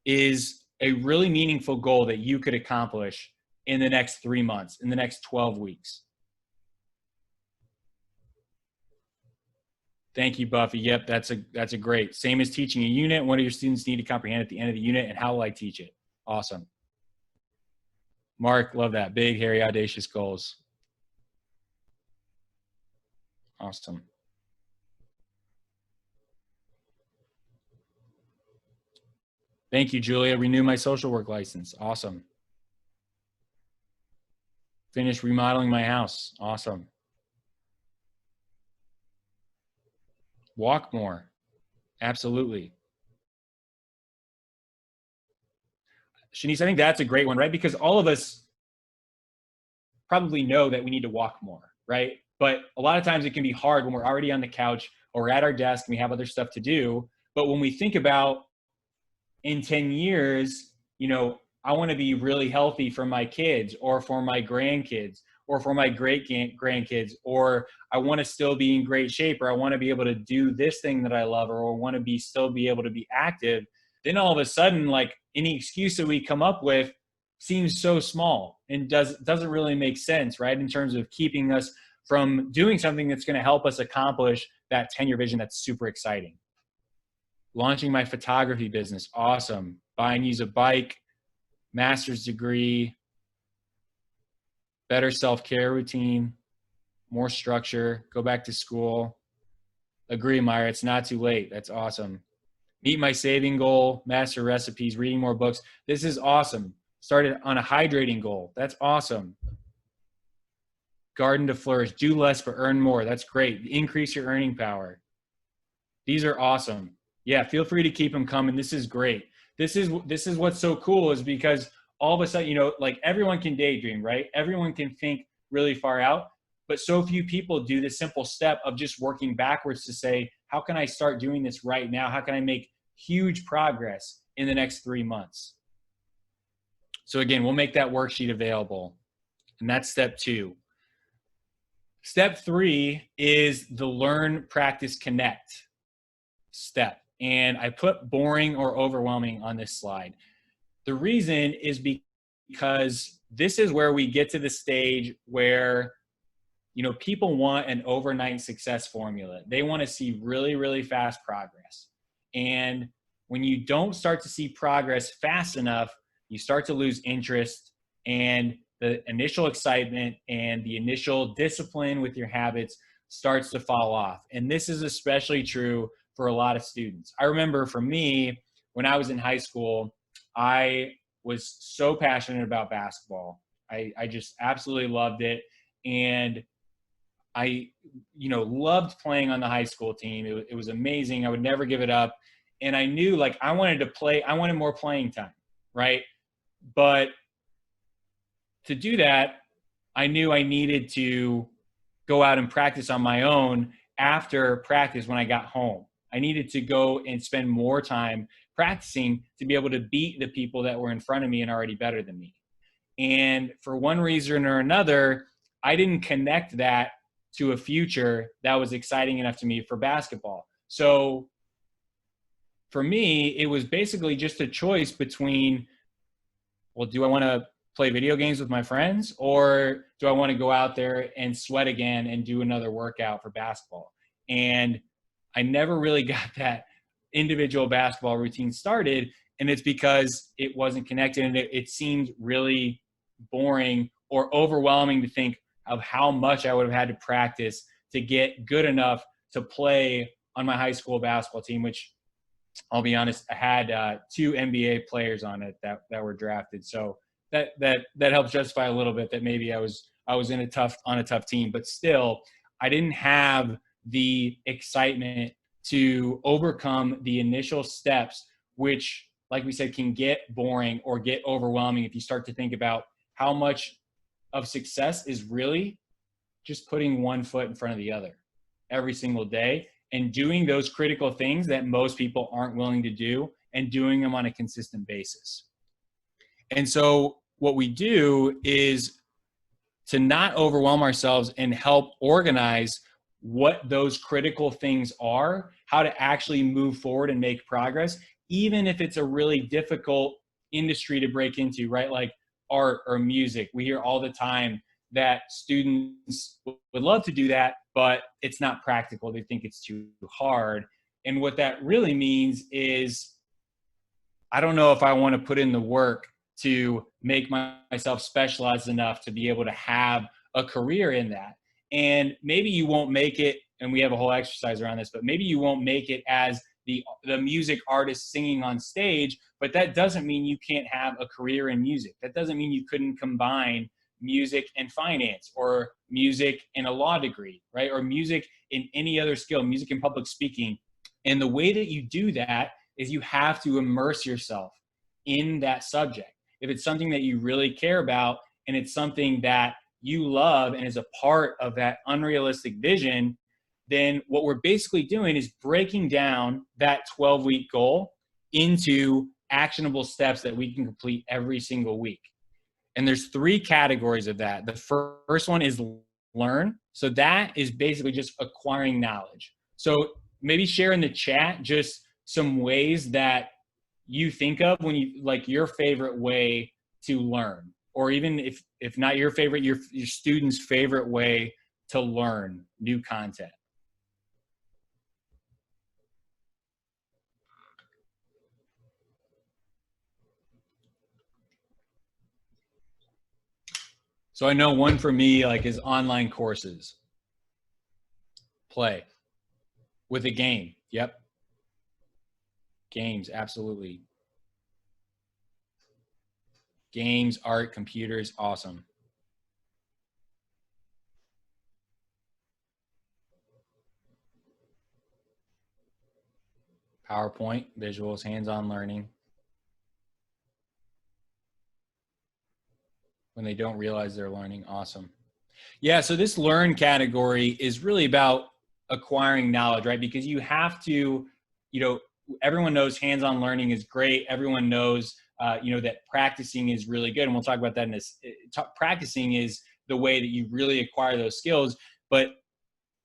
is a really meaningful goal that you could accomplish in the next 3 months, in the next 12 weeks. Thank you, Buffy. Yep, that's a great. Same as teaching a unit. What do your students need to comprehend at the end of the unit, and how will I teach it? Awesome. Mark, love that. Big, hairy, audacious goals. Awesome. Thank you, Julia. Renew my social work license. Awesome. Finish remodeling my house. Awesome. Walk more. Absolutely. Shanice, I think that's a great one, right? Because all of us probably know that we need to walk more, right? But a lot of times it can be hard when we're already on the couch or we're at our desk and we have other stuff to do. But when we think about in 10 years, I want to be really healthy for my kids or for my grandkids or for my great grandkids, or I want to still be in great shape, or I want to be able to do this thing that I love, or I want to still be able to be active. Then all of a sudden, like, any excuse that we come up with seems so small and doesn't really make sense, right? In terms of keeping us from doing something that's going to help us accomplish that 10-year vision that's super exciting. Launching my photography business. Awesome. Buy and use a bike, master's degree, better self-care routine, more structure, go back to school. Agree, Myra, it's not too late. That's awesome. Meet my saving goal, master recipes, reading more books. This is awesome. Started on a hydrating goal. That's awesome. Garden to flourish. Do less but earn more. That's great. Increase your earning power. These are awesome. Yeah, feel free to keep them coming. This is great. This is what's so cool, is because all of a sudden, like, everyone can daydream, right? Everyone can think really far out, but so few people do the simple step of just working backwards to say, how can I start doing this right now? How can I make huge progress in the next 3 months? So again, we'll make that worksheet available. And that's step 2. Step 3 is the learn, practice, connect step. And I put boring or overwhelming on this slide. The reason is because this is where we get to the stage where people want an overnight success formula. They want to see really, really fast progress. And when you don't start to see progress fast enough, you start to lose interest, and the initial excitement and the initial discipline with your habits starts to fall off. And this is especially true for a lot of students. I remember for me, when I was in high school, I was so passionate about basketball. I just absolutely loved it. And I, loved playing on the high school team. It was amazing. I would never give it up. And I knew like I wanted to play, I wanted more playing time, right? But to do that, I knew I needed to go out and practice on my own after practice when I got home. I needed to go and spend more time practicing to be able to beat the people that were in front of me and already better than me. And for one reason or another, I didn't connect that to a future that was exciting enough to me for basketball. So for me, it was basically just a choice between, well, do I want to play video games with my friends, or do I want to go out there and sweat again and do another workout for basketball? And I never really got that individual basketball routine started. And it's because it wasn't connected, and it seemed really boring or overwhelming to think of how much I would have had to practice to get good enough to play on my high school basketball team, which I'll be honest, I had 2 NBA players on it that were drafted. So that helps justify a little bit that maybe I was on a tough team, but still I didn't have the excitement to overcome the initial steps, which, like we said, can get boring or get overwhelming if you start to think about how much of success is really just putting one foot in front of the other every single day and doing those critical things that most people aren't willing to do, and doing them on a consistent basis. And so what we do is to not overwhelm ourselves and help organize what those critical things are, how to actually move forward and make progress, even if it's a really difficult industry to break into, right? Like art or music. We hear all the time that students would love to do that, but it's not practical. They think it's too hard. And what that really means is, I don't know if I want to put in the work to make myself specialized enough to be able to have a career in that. And maybe you won't make it, and we have a whole exercise around this, but maybe you won't make it as the music artist singing on stage, but that doesn't mean you can't have a career in music. That doesn't mean you couldn't combine music and finance, or music and a law degree, right? Or music in any other skill, music and public speaking. And the way that you do that is you have to immerse yourself in that subject. If it's something that you really care about, and it's something that you love and is a part of that unrealistic vision, then what we're basically doing is breaking down that 12-week goal into actionable steps that we can complete every single week. And there's 3 categories of that. The first one is learn. So that is basically just acquiring knowledge. So maybe share in the chat just some ways that you think of when you, like, your favorite way to learn, or even if not your favorite, your student's favorite way to learn new content. So I know one for me, like, is online courses. Play with a game. Yep. Games, absolutely. Games, art, computers, awesome. PowerPoint, visuals, hands-on learning. When they don't realize they're learning, awesome. Yeah, so this learn category is really about acquiring knowledge, right? Because you have to, everyone knows hands-on learning is great. Everyone knows, that practicing is really good. And we'll talk about that in this. Practicing is the way that you really acquire those skills. But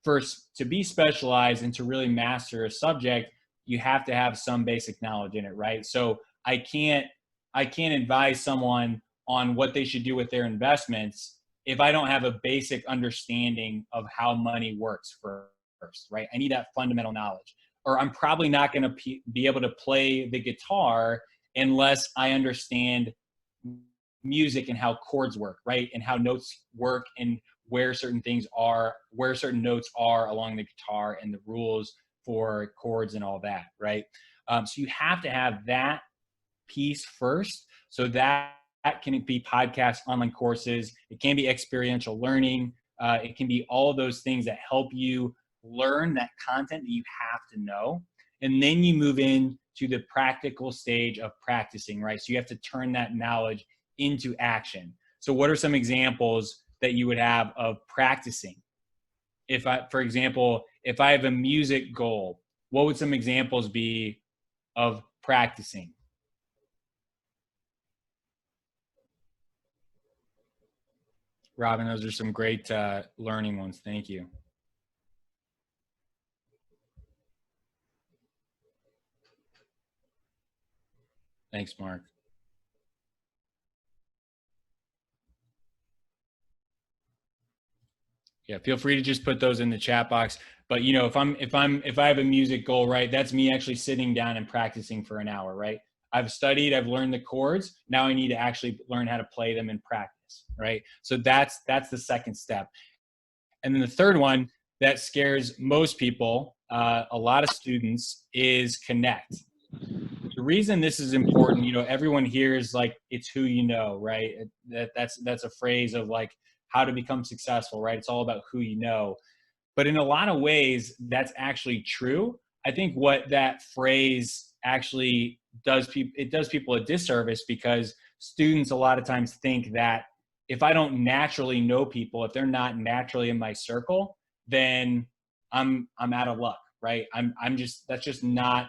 first, to be specialized and to really master a subject, you have to have some basic knowledge in it, right? So I can't advise someone on what they should do with their investments if I don't have a basic understanding of how money works first, right? I need that fundamental knowledge. Or I'm probably not going to be able to play the guitar unless I understand music and how chords work, right? And how notes work and where certain things are, where certain notes are along the guitar and the rules for chords and all that, right? So you have to have that piece first. So that can be podcasts, online courses. It can be experiential learning. It can be all of those things that help you learn that content that you have to know. And then you move in to the practical stage of practicing, right? So you have to turn that knowledge into action. So what are some examples that you would have of practicing? For example, if I have a music goal, what would some examples be of practicing? Robin, those are some great learning ones. Thank you. Thanks, Mark. Yeah, feel free to just put those in the chat box. But you know, if I have a music goal, right, that's me actually sitting down and practicing for an hour, right? I've studied, I've learned the chords. Now I need to actually learn how to play them in practice, right? So that's the second step. And then the third one that scares most people, a lot of students, is connect. The reason this is important, you know, everyone hears like it's who you know, right? That's a phrase of like how to become successful, right? It's all about who you know. But in a lot of ways, that's actually true. I think what that phrase actually does, it does people a disservice, because students a lot of times think that if I don't naturally know people, if they're not naturally in my circle, then I'm out of luck, right? That's just not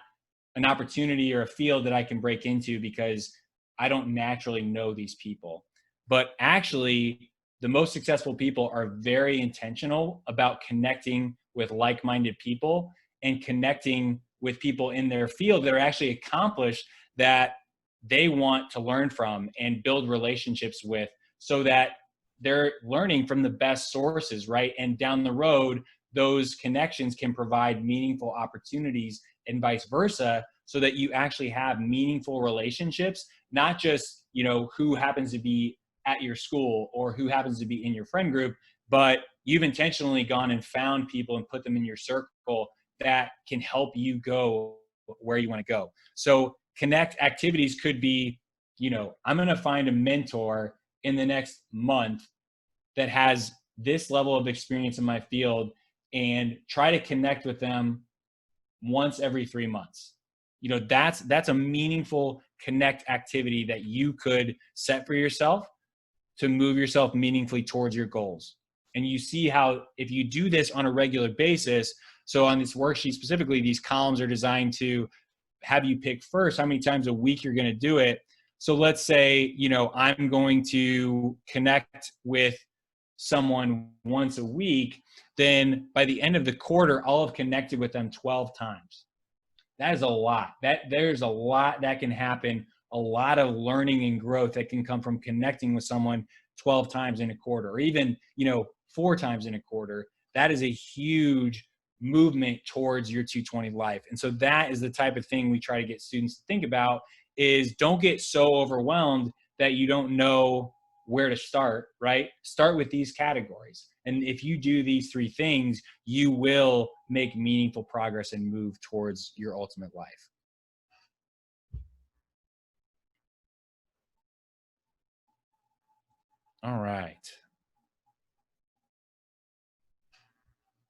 an opportunity or a field that I can break into because I don't naturally know these people. But actually, the most successful people are very intentional about connecting with like-minded people and connecting with people in their field that are actually accomplished, that they want to learn from and build relationships with, so that they're learning from the best sources, right? And down the road, those connections can provide meaningful opportunities and vice versa, so that you actually have meaningful relationships, not just, you know, who happens to be at your school or who happens to be in your friend group, but you've intentionally gone and found people and put them in your circle that can help you go where you want to go. So connect activities could be, you know, I'm going to find a mentor in the next month that has this level of experience in my field and try to connect with them once every 3 months. You know, that's a meaningful connect activity that you could set for yourself to move yourself meaningfully towards your goals. And you see how if you do this on a regular basis, so on this worksheet specifically, these columns are designed to have you pick first how many times a week you're going to do it. So let's say, you know, I'm going to connect with someone once a week, then by the end of the quarter, I'll have connected with them 12 times. That is a lot. There's a lot that can happen, a lot of learning and growth that can come from connecting with someone 12 times in a quarter, or even, you know, 4 times in a quarter. That is a huge movement towards your 220 life. And so that is the type of thing we try to get students to think about, is don't get so overwhelmed that you don't know where to start, right? Start with these categories. And if you do these 3 things, you will make meaningful progress and move towards your ultimate life. All right.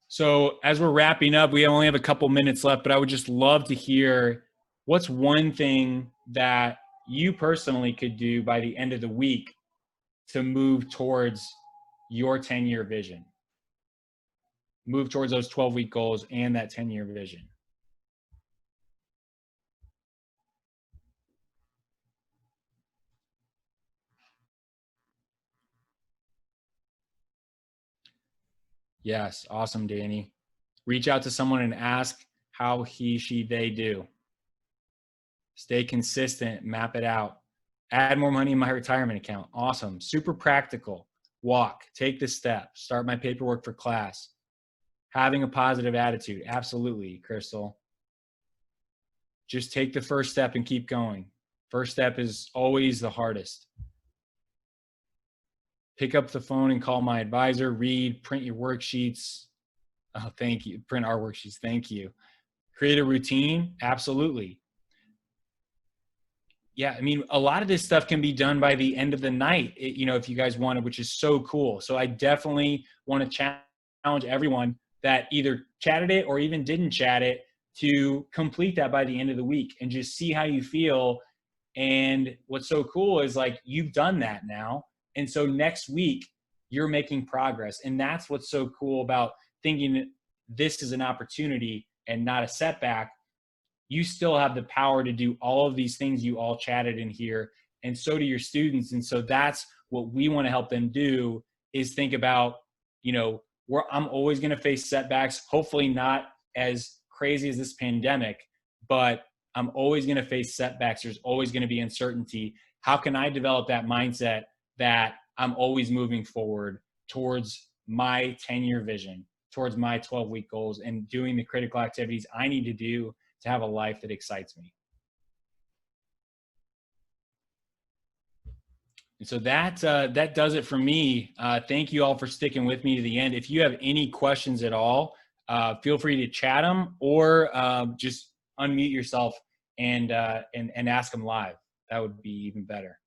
So as we're wrapping up, we only have a couple minutes left, but I would just love to hear, what's one thing that you personally could do by the end of the week to move towards your 10-year vision? Move towards those 12-week goals and that 10-year vision. Yes, awesome, Danny. Reach out to someone and ask how he, she, they do. Stay consistent, map it out. Add more money in my retirement account. Awesome, super practical. walk, take the step, start my paperwork for class, having a positive attitude. Absolutely, Crystal. Just take the first step and keep going. First step is always the hardest. Pick up the phone and call my advisor, read, print your worksheets. Oh, thank you. Print our worksheets. Thank you. Create a routine. Absolutely. Yeah, I mean, a lot of this stuff can be done by the end of the night, if you guys want it, which is so cool. So I definitely want to challenge everyone that either chatted it or even didn't chat it to complete that by the end of the week and just see how you feel. And what's so cool is like, you've done that now. And so next week you're making progress. And that's what's so cool about thinking this is an opportunity and not a setback. You still have the power to do all of these things you all chatted in here, and so do your students. And so that's what we want to help them do, is think about, I'm always going to face setbacks, hopefully not as crazy as this pandemic, but I'm always going to face setbacks. There's always going to be uncertainty. How can I develop that mindset that I'm always moving forward towards my 10-year vision, towards my 12-week goals, and doing the critical activities I need to do to have a life that excites me? And so that does it for me. Thank you all for sticking with me to the end. If you have any questions at all, feel free to chat them or just unmute yourself and ask them live. That would be even better.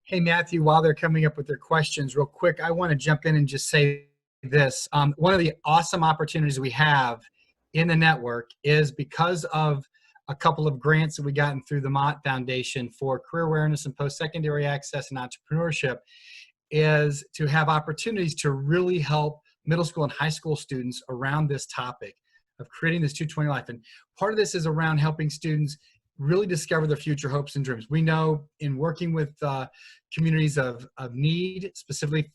Hey, Matthew, while they're coming up with their questions real quick, I want to jump in and just say this. One of the awesome opportunities we have in the network is because of a couple of grants that we gotten through the Mott Foundation for career awareness and post-secondary access and entrepreneurship, is to have opportunities to really help middle school and high school students around this topic of creating this 220 life. And part of this is around helping students really discover their future hopes and dreams. We know in working with communities of need, specifically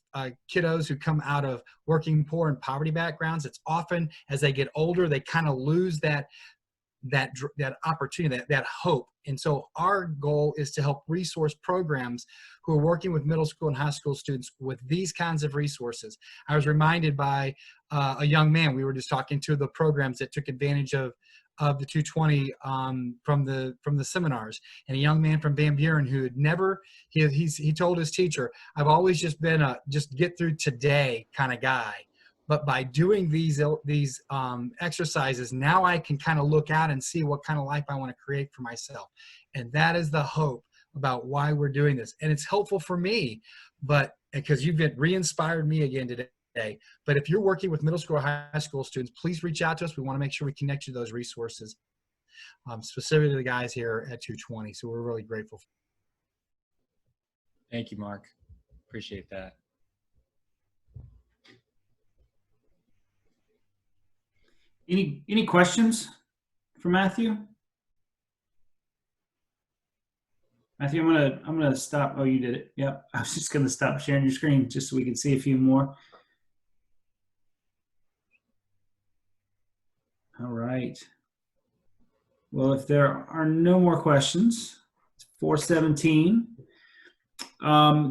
kiddos who come out of working poor and poverty backgrounds, it's often as they get older, they kind of lose that opportunity, that hope. And so our goal is to help resource programs who are working with middle school and high school students with these kinds of resources. I was reminded by a young man, we were just talking to the programs that took advantage of the 220 from the seminars, and a young man from Van Buren who had never, he told his teacher, I've always just been a just get through today kind of guy. But by doing these exercises, now I can kind of look out and see what kind of life I want to create for myself. And that is the hope about why we're doing this. And it's helpful for me, but because you've been re-inspired me again today. But if you're working with middle school or high school students, please reach out to us. We want to make sure we connect you to those resources, specifically the guys here at 220. So we're really grateful. Thank you, Mark. Appreciate that. Any questions for Matthew? Matthew, I'm gonna stop. Oh, you did it. Yep. I was just gonna stop sharing your screen just so we can see a few more. All right. Well, if there are no more questions, it's 4:17.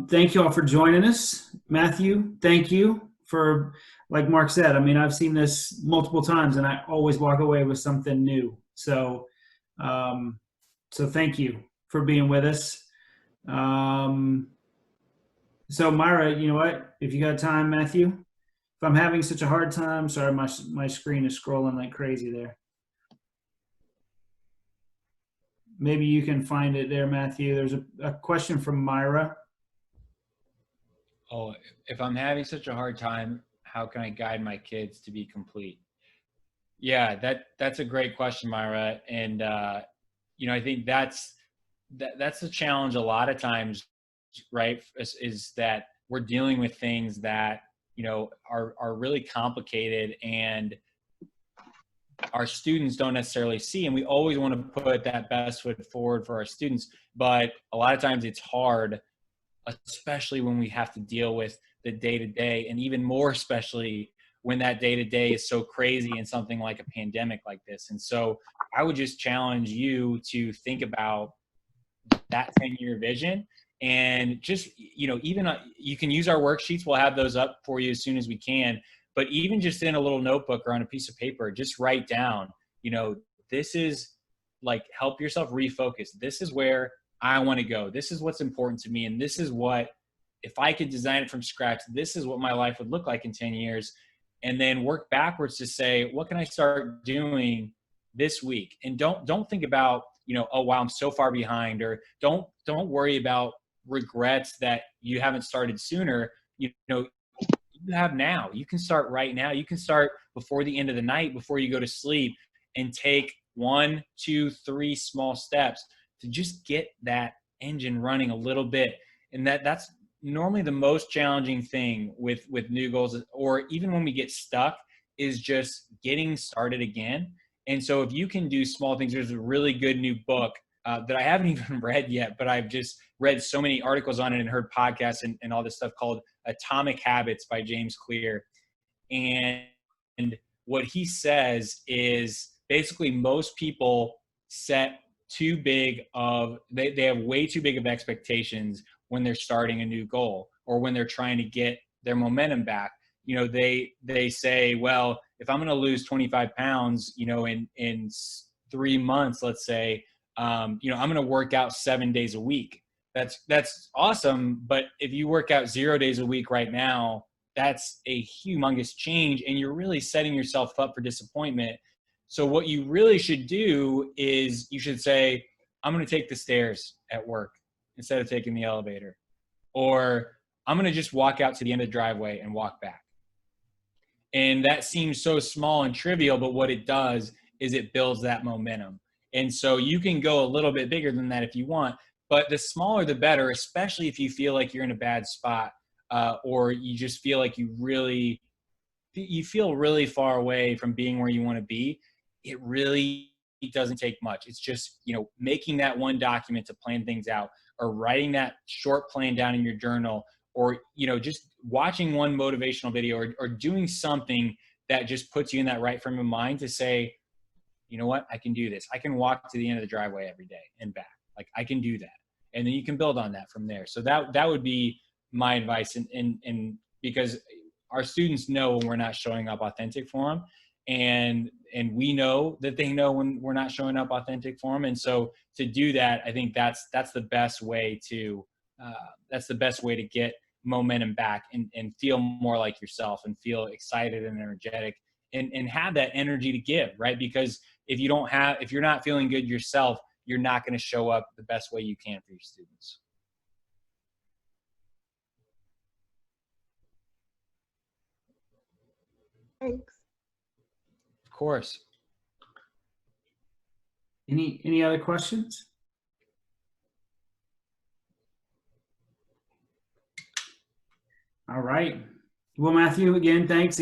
Thank you all for joining us. Matthew, thank you for, like Mark said, I mean, I've seen this multiple times and I always walk away with something new. So, so thank you for being with us. So Myra, you know what? If you got time, Matthew, if I'm having such a hard time, sorry, my screen is scrolling like crazy there. Maybe you can find it there, Matthew. There's a question from Myra. Oh, if I'm having such a hard time, how can I guide my kids to be complete? Yeah, that's a great question, Myra. And, I think that's the challenge a lot of times, right? Is that we're dealing with things that, are really complicated and our students don't necessarily see. And we always want to put that best foot forward for our students. But a lot of times it's hard, especially when we have to deal with the day-to-day, and even more especially when that day-to-day is so crazy in something like a pandemic like this. And so I would just challenge you to think about that 10-year vision, and just, even you can use our worksheets. We'll have those up for you as soon as we can, but even just in a little notebook or on a piece of paper, just write down, this is like, help yourself refocus. This is where I want to go. This is what's important to me. And this is what, if I could design it from scratch, this is what my life would look like in 10 years. And then work backwards to say, what can I start doing this week? And don't think about, oh, wow, I'm so far behind, or don't worry about regrets that you haven't started sooner. You have now. You can start right now. You can start before the end of the night, before you go to sleep, and take 1, 2, 3 small steps to just get that engine running a little bit. And that's normally the most challenging thing with new goals, or even when we get stuck, is just getting started again. And so if you can do small things, there's a really good new book that I haven't even read yet, but I've just read so many articles on it and heard podcasts and all this stuff, called Atomic Habits by James Clear. And what he says is basically most people set too big of, they have way too big of expectations when they're starting a new goal, or when they're trying to get their momentum back. They say, well, if I'm going to lose 25 pounds, in 3 months, let's say, I'm going to work out 7 days a week. That's awesome. But if you work out 0 days a week right now, that's a humongous change, and you're really setting yourself up for disappointment. So what you really should do is you should say, I'm going to take the stairs at work instead of taking the elevator, or I'm going to just walk out to the end of the driveway and walk back. And that seems so small and trivial, but what it does is it builds that momentum. And so you can go a little bit bigger than that if you want, but the smaller the better, especially if you feel like you're in a bad spot, or you just feel like you feel really far away from being where you want to be. It really doesn't take much. It's just, making that one document to plan things out, or writing that short plan down in your journal, or, just watching one motivational video, or doing something that just puts you in that right frame of mind to say, you know what, I can do this. I can walk to the end of the driveway every day and back. Like, I can do that. And then you can build on that from there. So that would be my advice. And because our students know when we're not showing up authentic for them, and we know that they know when we're not showing up authentic for them. And so to do that, I think that's the best way to get momentum back, and feel more like yourself, and feel excited and energetic, and have that energy to give, right? Because if you're not feeling good yourself, you're not going to show up the best way you can for your students. Thanks. Of course. Any other questions? All right. Well, Matthew, again, thanks.